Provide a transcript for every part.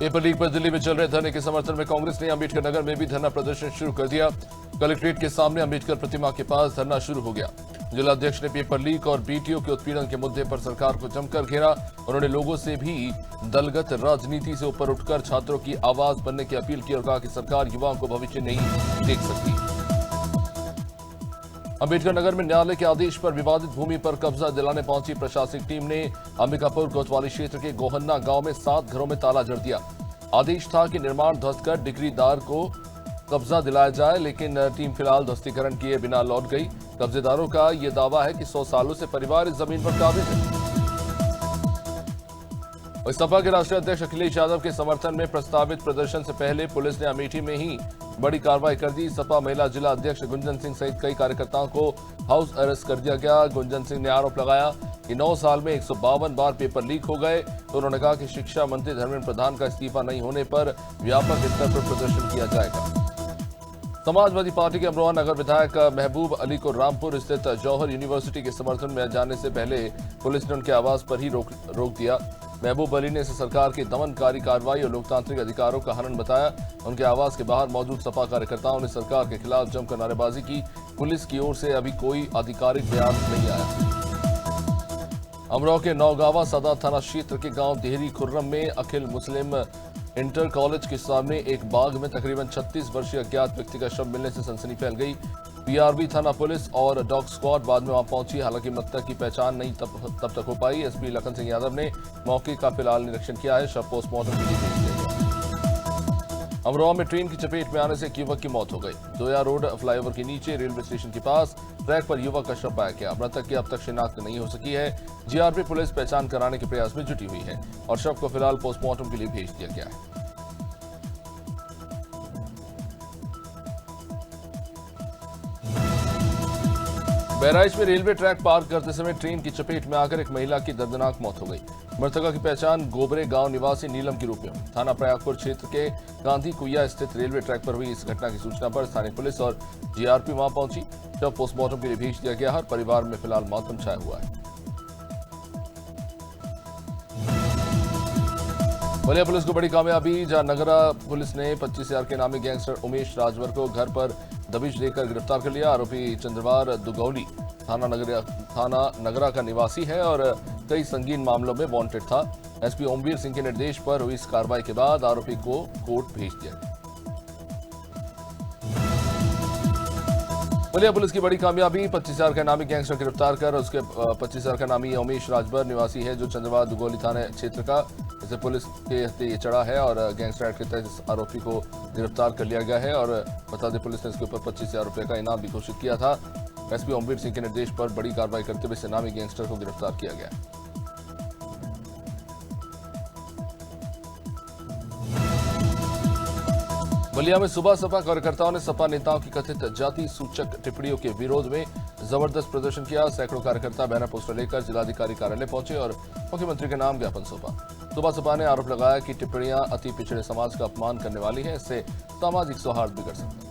Paper leak पर दिल्ली में चल रहे धरने के समर्थन में कांग्रेस ने अंबेडकर नगर में भी धरना प्रदर्शन शुरू कर दिया। कलेक्ट्रेट के सामने अंबेडकर प्रतिमा के पास धरना शुरू हो गया। जिलाध्यक्ष ने पेपर लीक और बीटीओ के उत्पीड़न के मुद्दे पर सरकार को जमकर घेरा। उन्होंने लोगों से भी दलगत राजनीति से ऊपर उठकर छात्रों की आवाज बनने की अपील की और कहा कि सरकार युवाओं को भविष्य नहीं देख सकती। अंबेडकर नगर में न्यायालय के आदेश पर विवादित भूमि पर कब्जा दिलाने पहुंची प्रशासनिक टीम ने अंबिकापुर कोतवाली क्षेत्र के गोहन्ना गांव में 7 घरों में ताला जड़ दिया। आदेश था कि निर्माण ध्वस्त कर डिक्रीदार को कब्जा दिलाया जाए, लेकिन टीम फिलहाल ध्वस्तीकरण किए बिना लौट गई। कब्जेदारों का यह दावा है कि 100 सालों से परिवार इस जमीन पर काबिज है। सपा के राष्ट्रीय अध्यक्ष अखिलेश यादव के समर्थन में प्रस्तावित प्रदर्शन से पहले पुलिस ने अमेठी में ही बड़ी कार्रवाई कर दी। सपा महिला जिला अध्यक्ष गुंजन सिंह सहित कई कार्यकर्ताओं को हाउस अरेस्ट कर दिया गया। गुंजन सिंह ने आरोप लगाया कि 9 साल में 152 बार पेपर लीक हो गए। तो उन्होंने कहा कि शिक्षा मंत्री धर्मेंद्र प्रधान का इस्तीफा नहीं होने पर व्यापक स्तर पर प्रदर्शन किया जाएगा। समाजवादी पार्टी के अमरोहा नगर विधायक महबूब अली को रामपुर स्थित जौहर यूनिवर्सिटी के समर्थन में जाने से पहले पुलिस ने उनके आवास पर ही रोक दिया। महबूब अली ने इसे सरकार की दमनकारी कार्रवाई और लोकतांत्रिक अधिकारों का हनन बताया। उनके आवास के बाहर मौजूद सपा कार्यकर्ताओं ने सरकार के खिलाफ जमकर नारेबाजी की। पुलिस की ओर से अभी कोई आधिकारिक बयान नहीं आया। अमरोहा के नौगावा सदर थाना क्षेत्र के गांव देहरी खुर्रम में अखिल मुस्लिम इंटर कॉलेज के सामने एक बाग में तकरीबन 36 वर्षीय अज्ञात व्यक्ति का शव मिलने से सनसनी फैल गई। पीआरबी थाना पुलिस और डॉग स्क्वाड बाद में वहां पहुंची। हालांकि मृतक की पहचान नहीं तब तक हो पाई। एसपी लखन सिंह यादव ने मौके का फिलहाल निरीक्षण किया है। शव पोस्टमार्टम के लिए भेज दिया गया। अमरोहा में ट्रेन की चपेट में आने से एक युवक की मौत हो गई। दोया रोड फ्लाईओवर के नीचे रेलवे स्टेशन के पास ट्रैक पर युवक का शव पाया गया। मृतक की अब तक शिनाख्त नहीं हो सकी है। जीआरपी पुलिस पहचान कराने के प्रयास में जुटी हुई है और शव को फिलहाल पोस्टमार्टम के लिए भेज दिया गया है। बहराइच में रेलवे ट्रैक पार करते समय ट्रेन की चपेट में आकर एक महिला की दर्दनाक मौत हो गई। मृतका की पहचान गोबरे गांव निवासी नीलम के रूप में हुई। थाना प्रयागपुर क्षेत्र के गांधी कुइया स्थित रेलवे ट्रैक पर हुई इस घटना की सूचना पर स्थानीय पुलिस और जीआरपी वहां पहुंची। जब पोस्टमार्टम के लिए भेज दिया गया। हर परिवार में फिलहाल मातम छाया हुआ है। बलिया पुलिस को बड़ी कामयाबी, जहां नगरा पुलिस ने 25,000 के नामी गैंगस्टर उमेश राजवर को घर पर दबिश देकर गिरफ्तार कर लिया। आरोपी चंद्रवार दुगौली थाना नगरा का निवासी है और कई संगीन मामलों में वांटेड था। एसपी ओमवीर सिंह के निर्देश पर हुई इस कार्रवाई के बाद आरोपी को कोर्ट भेज दिया गया। बलिया पुलिस की बड़ी कामयाबी, 25,000 का नामी गैंगस्टर गिरफ्तार कर उसके 25,000 का नामी उमेश राजभर निवासी है जो चंद्रवार दुगौली थाना क्षेत्र का। इसे पुलिस के हत्थे चढ़ा है और गैंगस्टर एक्ट के तहत इस आरोपी को गिरफ्तार कर लिया गया है। और बता दें पुलिस ने इसके ऊपर 25,000 रुपए का इनाम भी घोषित किया था। एसपी ओमवीर सिंह के निर्देश पर बड़ी कार्रवाई करते हुए इस नामी गैंगस्टर को गिरफ्तार किया गया। बलिया में सुबह सपा कार्यकर्ताओं ने सपा नेताओं की कथित जाति सूचक टिप्पणियों के विरोध में जबरदस्त प्रदर्शन किया। सैकड़ों कार्यकर्ता बैनर पोस्टर लेकर जिलाधिकारी कार्यालय पहुंचे और मुख्यमंत्री के नाम ज्ञापन सौंपा। सुबह सपा ने आरोप लगाया कि टिप्पणियां अति पिछड़े समाज का अपमान करने वाली है। इससे सामाजिक सौहार्द बिगड़ सकता है।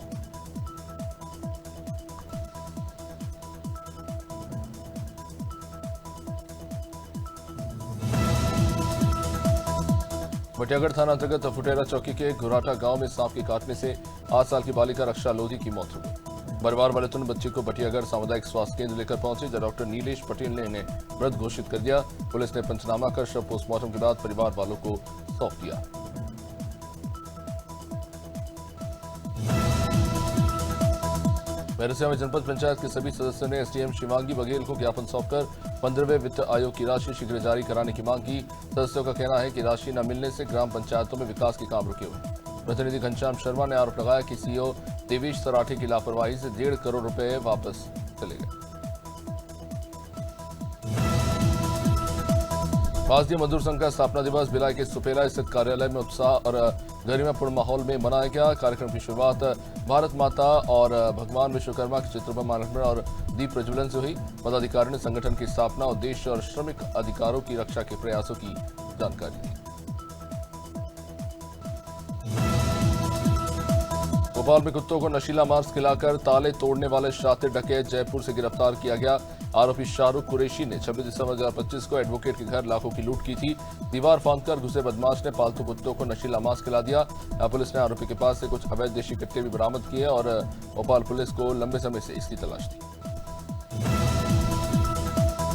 बटियागढ़ थाना अंतर्गत फुटेरा चौकी के घुराटा गांव में सांप के काटने से 8 साल की बालिका रक्षा लोधी की मौत हो गई। परिवार वाले तुरंत बच्चे को बटियागढ़ सामुदायिक स्वास्थ्य केंद्र लेकर पहुंचे, जहां डॉक्टर नीलेश पटेल ने इन्हें मृत घोषित कर दिया। पुलिस ने पंचनामा कर शव पोस्टमार्टम के बाद परिवार वालों को सौंप दिया। बैरसिया में जनपद पंचायत के सभी सदस्यों ने एसडीएम शिवांगी बघेल को ज्ञापन सौंपकर 15वें वित्त आयोग की राशि शीघ्र जारी कराने की मांग की। सदस्यों का कहना है कि राशि न मिलने से ग्राम पंचायतों में विकास के काम रुके हुए। प्रतिनिधि घनश्याम शर्मा ने आरोप लगाया कि सीईओ देवेश सराठे की लापरवाही से 1.5 करोड़ रुपए वापस चले गए। भारतीय मजदूर संघ का स्थापना दिवस भिलाई के सुपेला स्थित कार्यालय में उत्साह और गरिमापूर्ण माहौल में मनाया गया। कार्यक्रम की शुरुआत भारत माता और भगवान विश्वकर्मा के चित्रों पर माल्यार्पण और दीप प्रज्वलन से हुई। पदाधिकारी ने संगठन की स्थापना, उद्देश्य और श्रमिक अधिकारों की रक्षा के प्रयासों की जानकारी दी। भोपाल में कुत्तों को नशीला मांस खिलाकर ताले तोड़ने वाले शातिर डकैत जयपुर से गिरफ्तार किया गया। आरोपी शाहरुख कुरैशी ने 26 दिसंबर 2025 को एडवोकेट के घर लाखों की लूट की थी। दीवार फांदकर घुसे बदमाश ने पालतू कुत्तों को नशीला मांस खिला दिया। पुलिस ने आरोपी के पास से कुछ अवैध देशी कट्टे भी बरामद किए और भोपाल पुलिस को लंबे समय से इसकी तलाश थी।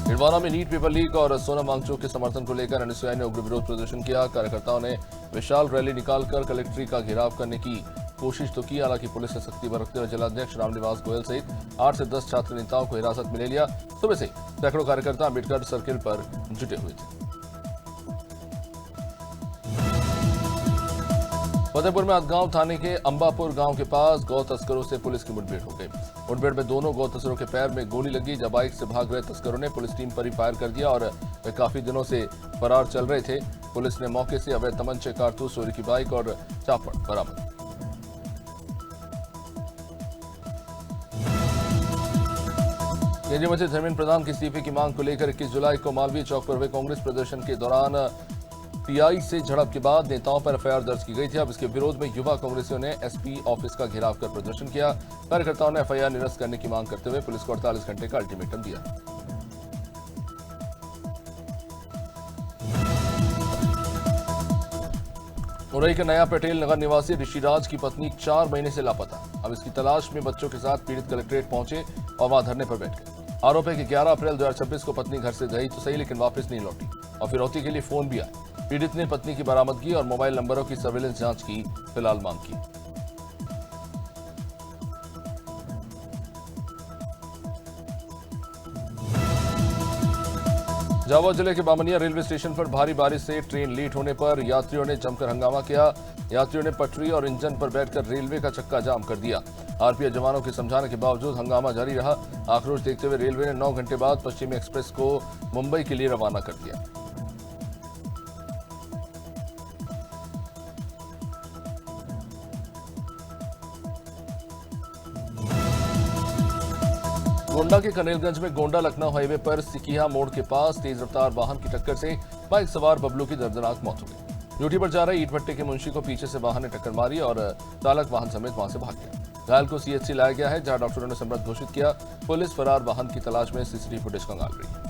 छिंदवाड़ा में नीट पेपर लीक और सोनम वांगचुक के समर्थन को लेकर एनएसयूआई ने उग्र विरोध प्रदर्शन किया। कार्यकर्ताओं ने विशाल रैली निकालकर कलेक्ट्री का घेराव करने की कोशिश तो की, हालांकि पुलिस ने सख्ती बरतते हुए जिलाध्यक्ष रामनिवास गोयल सहित 8 से 10 छात्र नेताओं को हिरासत में ले लिया। सुबह से सैकड़ों कार्यकर्ता अम्बेडकर सर्किल पर जुटे हुए थे। फतेहपुर में हथगांव थाने के अंबापुर गांव के पास गौ तस्करों से पुलिस की मुठभेड़ हो गई। मुठभेड़ में दोनों गौ तस्करों के पैर में गोली लगी। जब बाइक से भाग रहे तस्करों ने पुलिस टीम पर ही फायर कर दिया और वे काफी दिनों से फरार चल रहे थे। पुलिस ने मौके से अवैध तमंचे, कारतूस, चोरी की बाइक और चापड़ बरामद। केंद्रीय मंत्री धर्मेंद्र प्रधान के इस्तीफे की मांग को लेकर 21 जुलाई को मालवीय चौक पर हुए कांग्रेस प्रदर्शन के दौरान पीआई से झड़प के बाद नेताओं पर एफआईआर दर्ज की गई थी। अब इसके विरोध में युवा कांग्रेसियों ने एसपी ऑफिस का घेराव कर प्रदर्शन किया। कार्यकर्ताओं ने एफआईआर निरस्त करने की मांग करते हुए पुलिस को 48 घंटे का अल्टीमेटम दिया। उरई के नया पटेल नगर निवासी ऋषिराज की पत्नी 4 महीने से लापता। अब इसकी तलाश में बच्चों के साथ पीड़ित कलेक्ट्रेट पहुंचे और वहां धरने पर बैठ गए। आरोप है कि 11 अप्रैल 2026 को पत्नी घर से गई तो सही, लेकिन वापस नहीं लौटी और फिरौती के लिए फोन भी आया। पीड़ित ने पत्नी की बरामदगी और मोबाइल नंबरों की सर्विलेंस जांच की फिलहाल मांग की। झाबुआ जिले के बामनिया रेलवे स्टेशन पर भारी बारिश से ट्रेन लेट होने पर यात्रियों ने जमकर हंगामा किया। यात्रियों ने पटरी और इंजन पर बैठकर रेलवे का चक्का जाम कर दिया। आरपीएफ जवानों के समझाने के बावजूद हंगामा जारी रहा। आक्रोश देखते हुए रेलवे ने 9 घंटे बाद पश्चिमी एक्सप्रेस को मुंबई के लिए रवाना कर दिया। गोंडा के कनेलगंज में गोंडा लखनऊ हाईवे पर सिकिया मोड़ के पास तेज रफ्तार वाहन की टक्कर से बाइक सवार बबलू की दर्दनाक मौत हो गई। ड्यूटी पर जा रहे ईट भट्टे के मुंशी को पीछे से वाहन ने टक्कर मारी और चालक वाहन समेत वहां से भाग गया। घायल को सीएचसी लाया गया है, जहां डॉक्टरों ने समृद्ध घोषित किया। पुलिस फरार वाहन की तलाश में सीसीटीवी फुटेज खंगाल रही है।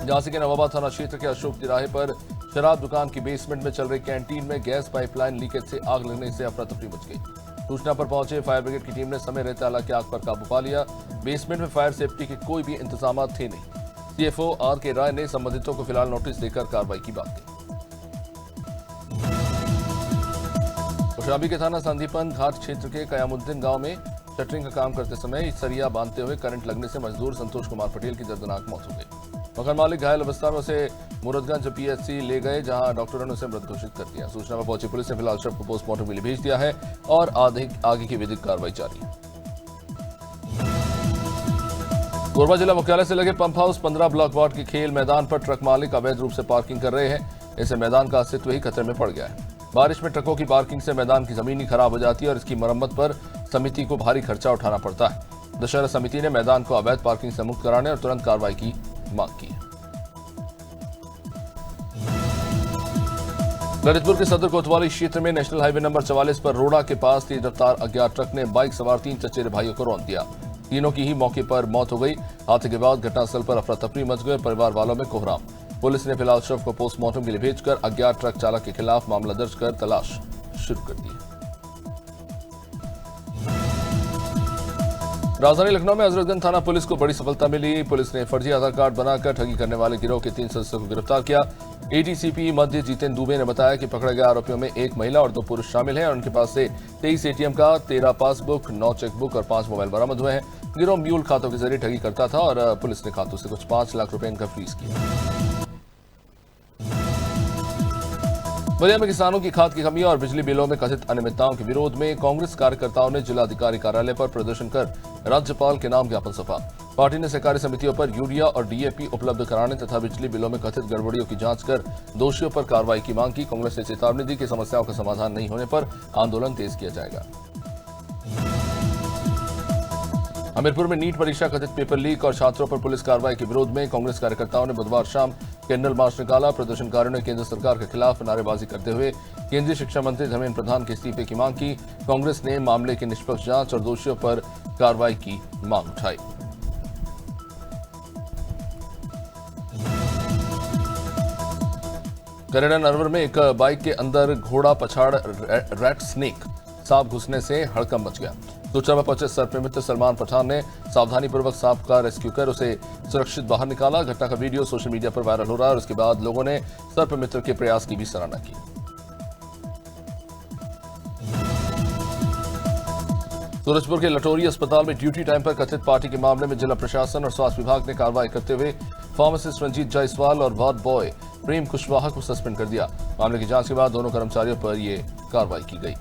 झांसी के नवाबाद थाना क्षेत्र के अशोक तिराहे पर शराब दुकान की बेसमेंट में चल रही कैंटीन में गैस पाइपलाइन लीकेज से आग लगने से अफरा तफरी मच गई। सूचना पर पहुंचे फायर ब्रिगेड की टीम ने समय रहते हालांकि आग पर काबू पा लिया। बेसमेंट में फायर सेफ्टी के कोई भी इंतजाम थे नहीं। CFO R K. राय ने संबंधितों को फिलहाल नोटिस देकर कार्रवाई की बात कही। कौशाम्बी के थाना संदीपन घाट क्षेत्र के कयामुद्दीन गांव में शटरिंग का काम करते समय सरिया बांधते हुए करंट लगने से मजदूर संतोष कुमार पटेल की दर्दनाक मौत हो गई। मकान मालिक घायल अवस्था में उसे मुरदगंज पीएचसी ले गए, जहां डॉक्टरों ने उसे मृत घोषित कर दिया। सूचना पर पहुंची पुलिस ने फिलहाल शव को पोस्टमार्टम के लिए भेज दिया है और आगे की विधिक कार्रवाई जारी है। कोरबा जिला मुख्यालय से लगे पंप हाउस 15 ब्लॉक वार्ड के खेल मैदान पर ट्रक मालिक अवैध रूप से पार्किंग कर रहे हैं। इससे मैदान का अस्तित्व ही खतरे में पड़ गया है। बारिश में ट्रकों की पार्किंग से मैदान की जमीन ही खराब हो जाती है और इसकी मरम्मत पर समिति को भारी खर्चा उठाना पड़ता है। दशहरा समिति ने मैदान को अवैध पार्किंग से मुक्त कराने और तुरंत कार्रवाई की मांग की है। ललितपुर के सदर कोतवाली क्षेत्र में नेशनल हाईवे नंबर 44 पर रोड़ा के पास तेज रफ्तार अज्ञात ट्रक ने बाइक सवार 3 चचेरे भाइयों को रौंद दिया। तीनों की ही मौके पर मौत हो गई। हादसे के बाद घटनास्थल पर अफरा तफरी मच गई। परिवार वालों में कोहराम। पुलिस ने फिलहाल शव को पोस्टमार्टम के लिए भेजकर अज्ञात ट्रक चालक के खिलाफ मामला दर्ज कर तलाश शुरू कर दी है। राजधानी लखनऊ में हजरतगंज थाना पुलिस को बड़ी सफलता मिली। पुलिस ने फर्जी आधार कार्ड बनाकर ठगी करने वाले गिरोह के 3 सदस्यों को गिरफ्तार किया। एडीसीपी मध्य जितेंद्र दुबे ने बताया कि पकड़े गए आरोपियों में 1 महिला और 2 पुरुष शामिल हैं और उनके पास से 23 एटीएम का 13 पासबुक, 9 चेकबुक और 5 मोबाइल बरामद हुए हैं। गिरोह म्यूल खातों के जरिए ठगी करता था और पुलिस ने खातों से कुछ 5 लाख रुपए इनका फ्रीज किया। बलिया में किसानों की खाद की कमी और बिजली बिलों में कथित अनियमितताओं के विरोध में कांग्रेस कार्यकर्ताओं ने जिलाधिकारी कार्यालय पर प्रदर्शन कर राज्यपाल के नाम ज्ञापन सौंपा। पार्टी ने सहकारी समितियों पर यूरिया और डीएपी उपलब्ध कराने तथा बिजली बिलों में कथित गड़बड़ियों की जांच कर दोषियों पर कार्रवाई की मांग की। कांग्रेस ने चेतावनी दी कि समस्याओं का समाधान नहीं होने पर आंदोलन तेज किया जाएगा। हमीरपुर में नीट परीक्षा कथित पेपर लीक और छात्रों पर पुलिस कार्रवाई के विरोध में कांग्रेस कार्यकर्ताओं ने बुधवार शाम कैंडल मार्च निकाला। प्रदर्शनकारियों ने केंद्र सरकार के खिलाफ नारेबाजी करते हुए केंद्रीय शिक्षा मंत्री धर्मेंद्र प्रधान के इस्तीफे की मांग की। कांग्रेस ने मामले की निष्पक्ष जांच और दोषियों पर कार्रवाई की मांग उठाई। करेड़ा नरवर में एक बाइक के अंदर घोड़ा पछाड़ रैट स्नेक सांप घुसने से हड़कंप मच गया। सूचना पर पहुंचे सर्प मित्र सलमान पठान ने सावधानीपूर्वक सांप का रेस्क्यू कर उसे सुरक्षित बाहर निकाला। घटना का वीडियो सोशल मीडिया पर वायरल हो रहा है और उसके बाद लोगों ने सर्प मित्र के प्रयास की भी सराहना की। सूरजपुर के लटोरी अस्पताल में ड्यूटी टाइम पर कथित पार्टी के मामले में जिला प्रशासन और स्वास्थ्य विभाग ने कार्रवाई करते हुए फार्मासिस्ट रंजीत जायसवाल और वार्ड बॉय प्रेम कुशवाहा को सस्पेंड कर दिया। मामले की जांच के बाद दोनों कर्मचारियों पर यह कार्रवाई की गई।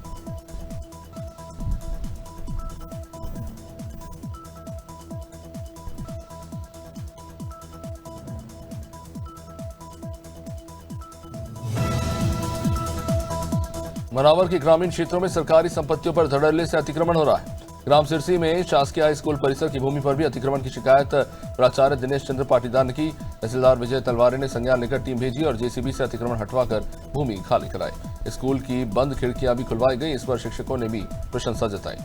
मनावर के ग्रामीण क्षेत्रों में सरकारी संपत्तियों पर धड़ल्ले से अतिक्रमण हो रहा है। ग्राम सिरसी में शासकीय हाई स्कूल परिसर की भूमि पर भी अतिक्रमण की शिकायत प्राचार्य दिनेश चंद्र पाटीदार ने की। तहसीलदार विजय तलवारे ने संज्ञान लेकर टीम भेजी और जेसीबी से अतिक्रमण हटवाकर भूमि खाली कराई। स्कूल की बंद खिड़कियां भी खुलवाई गई। इस पर शिक्षकों ने भी प्रशंसा जताई।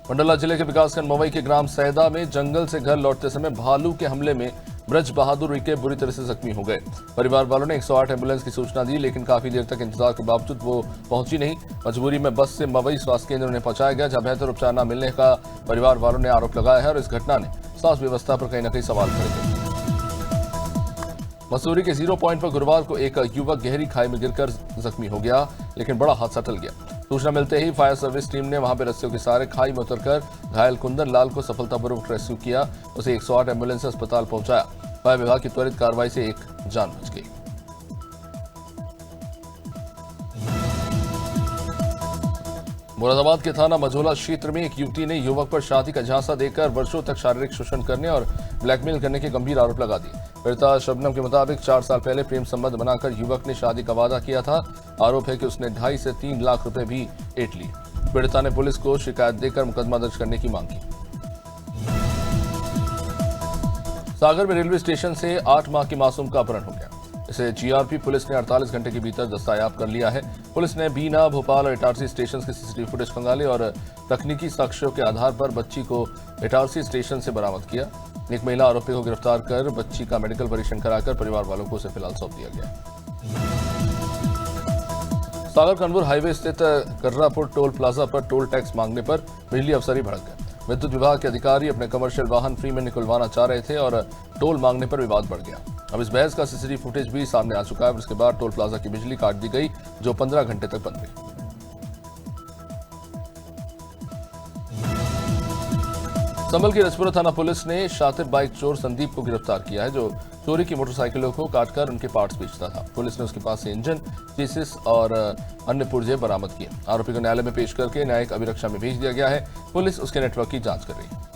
मंडला जिले के विकासखंड मवई के ग्राम सैदा में जंगल से घर लौटते समय भालू के हमले में ब्रज बहादुर रिके बुरी तरह से जख्मी हो गए। परिवार वालों ने 108 एम्बुलेंस की सूचना दी, लेकिन काफी देर तक इंतजार के बावजूद वो पहुंची नहीं। मजबूरी में बस से मवई स्वास्थ्य केंद्र उन्हें पहुंचाया गया, जहां बेहतर उपचार न मिलने का परिवार वालों ने आरोप लगाया है और इस घटना ने स्वास्थ्य व्यवस्था पर कहीं न कहीं सवाल खड़े कर दिए। मसूरी के 0 पॉइंट पर गुरुवार को एक युवक गहरी खाई में गिरकर जख्मी हो गया, लेकिन बड़ा हादसा टल गया। सूचना मिलते ही फायर सर्विस टीम ने वहां पर रस्सियों के सहारे खाई में उतरकर घायल कुंदन लाल को सफलतापूर्वक रेस्क्यू किया। उसे 108 एम्बुलेंस से अस्पताल पहुंचाया। फायर विभाग की त्वरित कार्रवाई से एक जान बच गई। मुरादाबाद के थाना मझोला क्षेत्र में एक युवती ने युवक पर शादी का झांसा देकर वर्षों तक शारीरिक शोषण करने और ब्लैकमेल करने के गंभीर आरोप लगा दिए। पीड़िता शबनम के मुताबिक 4 साल पहले प्रेम संबंध बनाकर युवक ने शादी का वादा किया था। आरोप है कि उसने 2.5 से 3 लाख रुपए भी ऐंठ लिए। पीड़िता ने पुलिस को शिकायत देकर मुकदमा दर्ज करने की मांग की। सागर में रेलवे स्टेशन से 8 माह की मासूम का अपहरण हो गया। इसे जीआरपी पुलिस ने 48 घंटे के भीतर दस्तयाब कर लिया है। पुलिस ने बीना, भोपाल और इटारसी स्टेशन के सीसीटीवी फुटेज खंगाले और तकनीकी साक्ष्यों के आधार पर बच्ची को इटारसी स्टेशन से बरामद किया। एक महिला आरोपी को गिरफ्तार कर बच्ची का मेडिकल परीक्षण कराकर परिवार वालों को उसे फिलहाल सौंप दिया गया। सागर कनपुर हाईवे स्थित कर्रापुर टोल प्लाजा पर टोल टैक्स मांगने पर बिजली अफसरी भड़क गए। विद्युत विभाग के अधिकारी अपने कमर्शियल वाहन फ्री में निकलवाना चाह रहे थे और टोल मांगने पर विवाद बढ़ गया। अब इस बहस का सीसीटीवी फुटेज भी सामने आ चुका है। उसके बाद टोल प्लाजा की बिजली काट दी गई, जो 15 घंटे तक बंद रही। संभल की रजपुरा थाना पुलिस ने शातिर बाइक चोर संदीप को गिरफ्तार किया है, जो चोरी की मोटरसाइकिलों को काटकर उनके पार्ट्स बेचता था। पुलिस ने उसके पास से इंजन, चेसिस और अन्य पुर्जे बरामद किए। आरोपी को न्यायालय में पेश करके न्यायिक अभिरक्षा में भेज दिया गया है। पुलिस उसके नेटवर्क की जांच कर रही है।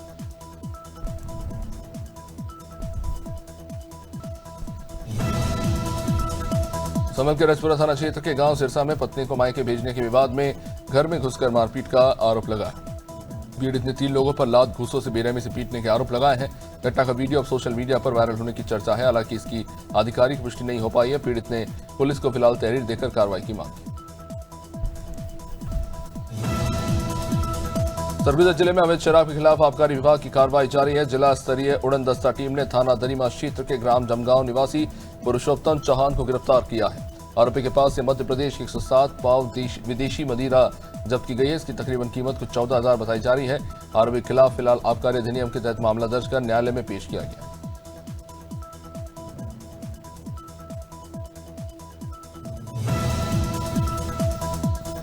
संभल के रजपुरा थाना क्षेत्र के गांव सिरसा में पत्नी को मायके भेजने के विवाद में घर में घुसकर मारपीट का आरोप लगा। पीड़ित ने 3 लोगों पर लात घूसों से बेरहमी से पीटने के आरोप लगाए हैं। घटना का वीडियो अब सोशल मीडिया पर वायरल होने की चर्चा है। हालांकि इसकी आधिकारिक पुष्टि नहीं हो पाई है। पीड़ित ने पुलिस को फिलहाल तहरीर देकर कार्रवाई की मांग की। सरगुजा जिले में अवैध शराब के खिलाफ आबकारी विभाग की कार्रवाई जारी है। जिला स्तरीय उड़न दस्ता टीम ने थाना दरीमा क्षेत्र के ग्राम जमगांव निवासी पुरुषोत्तम चौहान को गिरफ्तार किया है। आरोपी के पास से मध्य प्रदेश की 107 पाव विदेशी मदिरा जब्त की गई है। इसकी तकरीबन कीमत कुछ 14,000 बताई जा रही है। आरोपी के खिलाफ फिलहाल आबकारी अधिनियम के तहत मामला दर्ज कर न्यायालय में पेश किया गया।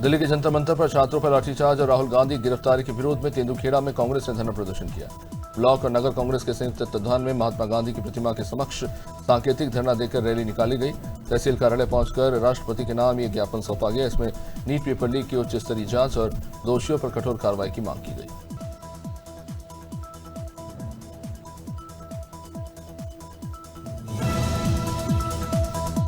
दिल्ली के जंतर मंतर पर छात्रों पर लाठीचार्ज और राहुल गांधी गिरफ्तारी के विरोध में तेंदुखेड़ा में कांग्रेस ने धरना प्रदर्शन किया। ब्लॉक और नगर कांग्रेस के संयुक्त तत्वाधान में महात्मा गांधी की प्रतिमा के समक्ष सांकेतिक धरना देकर रैली निकाली गई। तहसील कार्यालय पहुंचकर राष्ट्रपति के नाम यह ज्ञापन सौंपा गया। इसमें नीट पेपर लीक की उच्च स्तरीय जांच और दोषियों पर कठोर कार्रवाई की मांग की गई।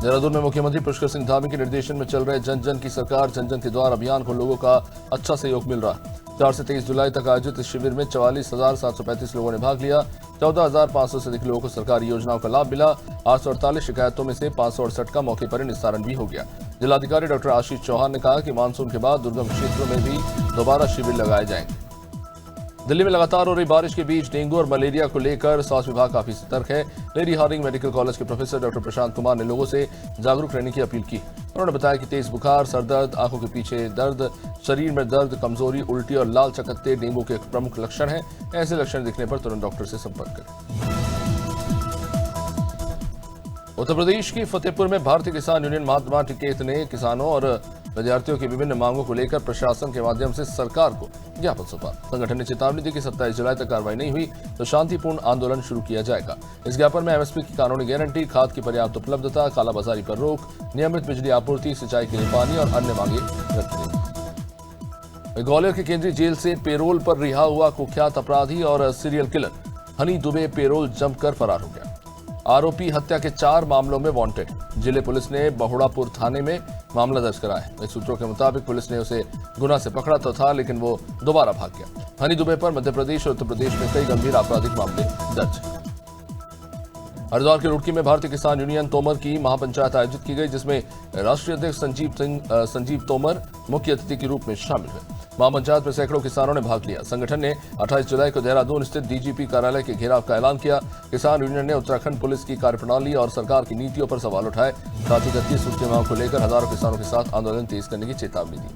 देहरादून में मुख्यमंत्री पुष्कर सिंह धामी के निर्देशन में चल रहे जन जन की सरकार जन जन के द्वार अभियान को लोगों का अच्छा सहयोग मिल रहा है। 4 से 23 जुलाई तक आयोजित इस शिविर में 44,735 लोगों ने भाग लिया। 14,500 से अधिक लोगों को सरकारी योजनाओं का लाभ मिला। 848 शिकायतों में से 568 का मौके पर निस्तारण भी हो गया। जिलाधिकारी डॉक्टर आशीष चौहान ने कहा कि मानसून के बाद दुर्गम क्षेत्रों में भी दोबारा शिविर लगाए जाएंगे। दिल्ली में लगातार हो रही बारिश के बीच डेंगू और मलेरिया को लेकर स्वास्थ्य विभाग काफी सतर्क है। लेडी हार्डिंग मेडिकल कॉलेज के प्रोफेसर डॉक्टर प्रशांत कुमार ने लोगों से जागरूक रहने की अपील की। उन्होंने बताया कि तेज बुखार, सरदर्द, आंखों के पीछे दर्द, शरीर में दर्द, कमजोरी, उल्टी और लाल चकत्ते डेंगू के प्रमुख लक्षण हैं। ऐसे लक्षण दिखने पर तुरंत डॉक्टर से संपर्क करें। उत्तर प्रदेश की फतेहपुर में भारतीय किसान यूनियन महात्मा टिकैत ने किसानों और विद्यार्थियों की विभिन्न मांगों को लेकर प्रशासन के माध्यम से सरकार को ज्ञापन सौंपा। संगठन ने चेतावनी दी कि 27 जुलाई तक कार्रवाई नहीं हुई तो शांतिपूर्ण आंदोलन शुरू किया जाएगा। इस ज्ञापन में एमएसपी की कानूनी गारंटी, खाद की पर्याप्त उपलब्धता, कालाबाजारी पर रोक, नियमित बिजली आपूर्ति, सिंचाई के लिए पानी और अन्य मांगे रखी गई। ग्वालियर के केंद्रीय जेल से पेरोल पर रिहा हुआ कुख्यात अपराधी और serial killer Honey Dubey payroll जमकर फरार हो गया। आरोपी हत्या के 4 मामलों में वांटेड। जिले पुलिस ने बहुड़ापुर थाने में मामला दर्ज करा है। सूत्रों के मुताबिक पुलिस ने उसे गुना से पकड़ा तो था, लेकिन वो दोबारा भाग गया। हनी दुबे पर मध्य प्रदेश और उत्तर प्रदेश में कई गंभीर आपराधिक मामले दर्ज हैं। हरिद्वार के रुड़की में भारतीय किसान यूनियन तोमर की महापंचायत आयोजित की गई, जिसमें राष्ट्रीय अध्यक्ष संजीव तोमर मुख्य अतिथि के रूप में शामिल हुए। महापंचायत में सैकड़ों किसानों ने भाग लिया। संगठन ने 28 जुलाई को देहरादून स्थित डीजीपी कार्यालय के घेराव का ऐलान किया। किसान यूनियन ने उत्तराखंड पुलिस की कार्यप्रणाली और सरकार की नीतियों पर सवाल उठाए। साथ ही 31 सूत्री मांग को लेकर हजारों किसानों के साथ आंदोलन तेज करने की चेतावनी दी।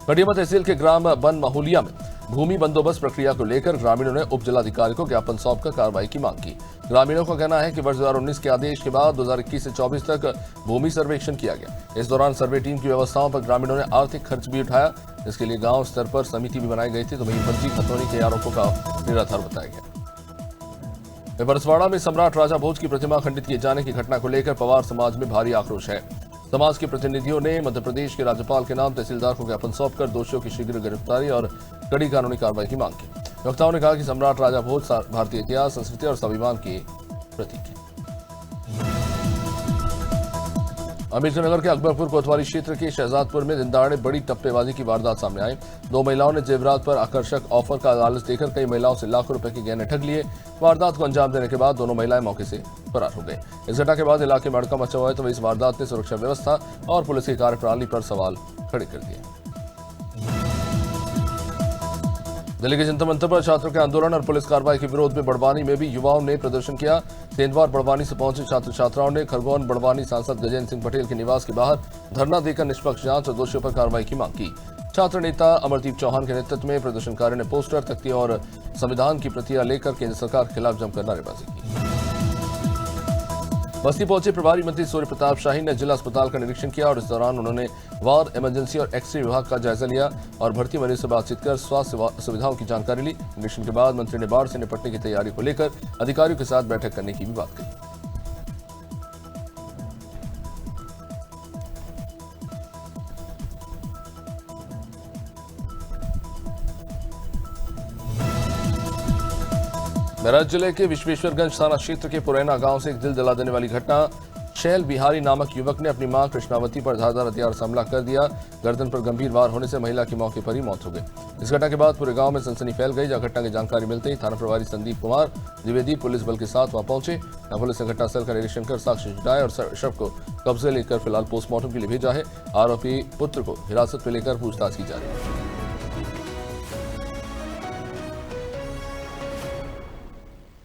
कटियामा तहसील के ग्राम बन महूलिया में भूमि बंदोबस्त प्रक्रिया को लेकर ग्रामीणों ने उप जिलाधिकारी को ज्ञापन सौंपकर कार्रवाई की मांग की। ग्रामीणों का कहना है कि वर्ष 2019 के आदेश के बाद 2021 से 24 तक भूमि सर्वेक्षण किया गया। इस दौरान सर्वे टीम की व्यवस्थाओं पर ग्रामीणों ने आर्थिक खर्च भी उठाया। इसके लिए गांव स्तर पर समिति भी बनाई गई थी, तो वहीं फर्जी खतौनी के आरोपों का निराधार बताया गया। बरसवाड़ा में सम्राट राजा भोज की प्रतिमा खंडित किए जाने की घटना को लेकर पवार समाज में भारी आक्रोश है। समाज के प्रतिनिधियों ने मध्य प्रदेश के राज्यपाल के नाम तहसीलदार को ज्ञापन सौंपकर दोषियों की शीघ्र गिरफ्तारी और कड़ी कानूनी कार्रवाई की मांग की। वक्ताओं ने कहा कि सम्राट राजा भोज भारतीय इतिहास, संस्कृति और स्वाभिमान के प्रतीक है। अम्बेडकर नगर के अकबरपुर कोतवाली क्षेत्र के शहजादपुर में दिन दहाड़े बड़ी टप्पेबाजी की वारदात सामने आई। 2 महिलाओं ने जेवरात पर आकर्षक ऑफर का लालच देकर कई महिलाओं से लाखों रुपए के गहने ठग लिए। वारदात को अंजाम देने के बाद दोनों महिलाएं मौके से फरार हो गई। इस घटना के बाद इलाके में हड़कंप मचा हुआ है, तो इस वारदात ने सुरक्षा व्यवस्था और पुलिस की कार्यप्रणाली पर सवाल खड़े कर दिए। दिल्ली के जंतर मंतर पर छात्रों के आंदोलन और पुलिस कार्रवाई के विरोध में बड़वानी में भी युवाओं ने प्रदर्शन किया। सेंधवार बड़वानी से पहुंचे छात्र छात्राओं ने खरगोन बड़वानी सांसद गजेंद्र सिंह पटेल के निवास के बाहर धरना देकर निष्पक्ष जांच और दोषियों पर कार्रवाई की मांग की। छात्र नेता अमरदीप चौहान के नेतृत्व में प्रदर्शनकारियों ने पोस्टर, तख्तियां और संविधान की प्रतियां लेकर केंद्र सरकार के खिलाफ जमकर नारेबाजी की। बस्ती पहुंचे प्रभारी मंत्री सूर्य प्रताप शाही ने जिला अस्पताल का निरीक्षण किया और इस दौरान उन्होंने वार्ड, इमरजेंसी और एक्सरे विभाग का जायजा लिया और भर्ती मरीज से बातचीत कर स्वास्थ्य सुविधाओं की जानकारी ली। निरीक्षण के बाद मंत्री ने बाढ़ से निपटने की तैयारी को लेकर अधिकारियों के साथ बैठक करने की भी बात कही। मेरठ जिले के विश्वेश्वरगंज थाना क्षेत्र के पुरैना गांव से एक दिल दिला देने वाली घटना। शैल बिहारी नामक युवक ने अपनी मां कृष्णावती पर धारदार हथियार से हमला कर दिया। गर्दन पर गंभीर वार होने से महिला की मौके पर ही मौत हो गई। इस घटना के बाद पूरे गांव में सनसनी फैल गई। जहां घटना की जानकारी मिलते ही थाना प्रभारी संदीप कुमार द्विवेदी पुलिस बल के साथ वहां पहुंचे। पुलिस ने घटनास्थल का निरीक्षण कर साक्ष्य जुटाए और शव को कब्जे लेकर फिलहाल पोस्टमार्टम के लिए भेजा है। आरोपी पुत्र को हिरासत में लेकर पूछताछ की जा रही है।